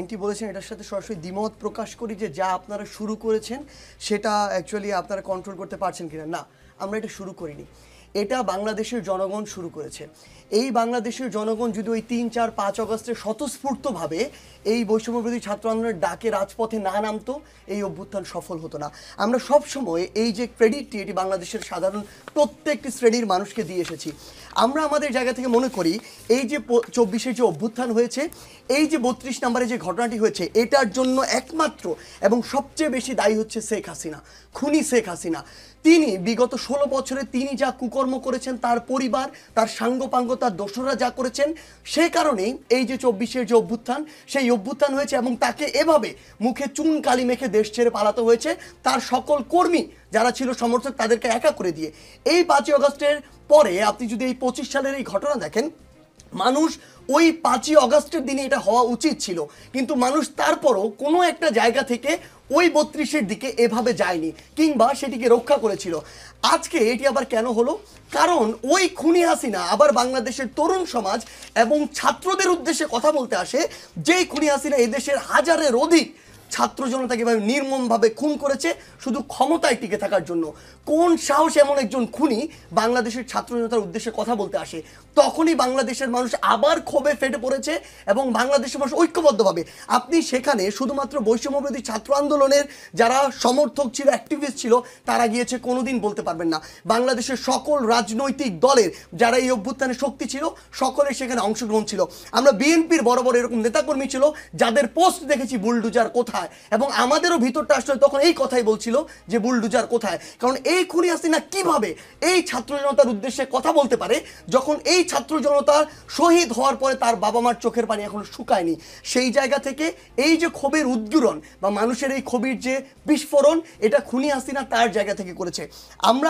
আইনটি বলেছেন এটার সাথে সরাসরি দ্বিমত প্রকাশ করি যে যা আপনারা শুরু করেছেন সেটা অ্যাকচুয়ালি আপনারা কন্ট্রোল করতে পারছেন কিনা। না, আমরা এটা শুরু করিনি, এটা বাংলাদেশের জনগণ শুরু করেছে। এই বাংলাদেশের জনগণ যদি ওই ৩, ৪, ৫ অগস্টে স্বতঃস্ফূর্তভাবে এই বৈষম্যবিরোধী ছাত্র আন্দোলনের ডাকে রাজপথে না নামতো, এই অভ্যুত্থান সফল হতো না। আমরা সবসময় এই যে ক্রেডিটটি এটি বাংলাদেশের সাধারণ প্রত্যেকটি শ্রেণীর মানুষকে দিয়ে এসেছি। আমরা আমাদের জায়গা থেকে মনে করি এই যে ২৪শে যে অভ্যুত্থান হয়েছে, এই যে ৩২ নম্বরে যে ঘটনাটি হয়েছে, এটার জন্য একমাত্র এবং সবচেয়ে বেশি দায়ী হচ্ছে শেখ হাসিনা, খুনি শেখ হাসিনা। তিনি বিগত ১৬ বছরে তিনি যা কুকর্ম করেছেন, তার পরিবার, তার সাঙ্গপাঙ্গ, তার দোসররা যা করেছেন, সেই কারণেই এই যে ২৪শের যে অভ্যুত্থান, সেই অভ্যুত্থান হয়েছে এবং তাকে এভাবে মুখে চুন কালি মেখে দেশ ছেড়ে পালাতে হয়েছে তার সকল কর্মী যারা ছিল সমর্থক তাদেরকে একা করে দিয়ে। এই ৫ই অগস্টের পরে আপনি যদি এই ২৫ সালের এই ঘটনা দেখেন, মানুষ ওই ৫ই অগস্টের দিনে এটা হওয়া উচিত ছিল, কিন্তু মানুষ তারপরও কোনো একটা জায়গা থেকে ওই ৩২-এর দিকে এভাবে যায়নি কিংবা সেটিকে রক্ষা করেছিল। আজকে এটি আবার কেন হলো? কারণ ওই খুনি হাসিনা আবার বাংলাদেশের তরুণ সমাজ এবং ছাত্রদের উদ্দেশ্যে কথা বলতে আসে, যেই খুনি হাসিনা এদেশের হাজারের অধিক ছাত্র জনতাকে এভাবে নির্মমভাবে খুন করেছে শুধু ক্ষমতায় টিকে থাকার জন্য। কোন সাহস এমন একজন খুনি বাংলাদেশের ছাত্র জনতার উদ্দেশ্যে কথা বলতে আসে? তখনই বাংলাদেশের মানুষ আবার ক্ষোভে ফেটে পড়েছে এবং বাংলাদেশের মানুষ ঐক্যবদ্ধভাবে, আপনি সেখানে শুধুমাত্র বৈষম্যবিরোধী ছাত্র আন্দোলনের যারা সমর্থক ছিল, অ্যাক্টিভিস্ট ছিল, তারা গিয়েছে কোনোদিন বলতে পারবেন না। বাংলাদেশের সকল রাজনৈতিক দলের যারা এই অভ্যুত্থানে শক্তি ছিল, সকলের সেখানে অংশগ্রহণ ছিল। আমরা বিএনপির বড় বড় এরকম নেতাকর্মী ছিল যাদের পোস্ট দেখেছি বুলডুজার কোথায়, এবং আমাদেরও ভিতরটা আসলে তখন এই কথাই বলছিল যে বুলডুজার কোথায়। কারণ এই খুনি হাসিনা কিভাবে এই ছাত্র জনতার উদ্দেশ্যে কথা বলতে পারে যখন এই ছাত্র জনতা শহীদ হওয়ার পরে তার বাবা মার চোখের পানি এখনো শুকায়নি? সেই জায়গা থেকে এই যে ক্ষোভের উদ্গীরণ বা মানুষের এই ক্ষোভের যে বিস্ফোরণ, এটা খুনি হাসিনা তার জায়গা থেকে করেছে। আমরা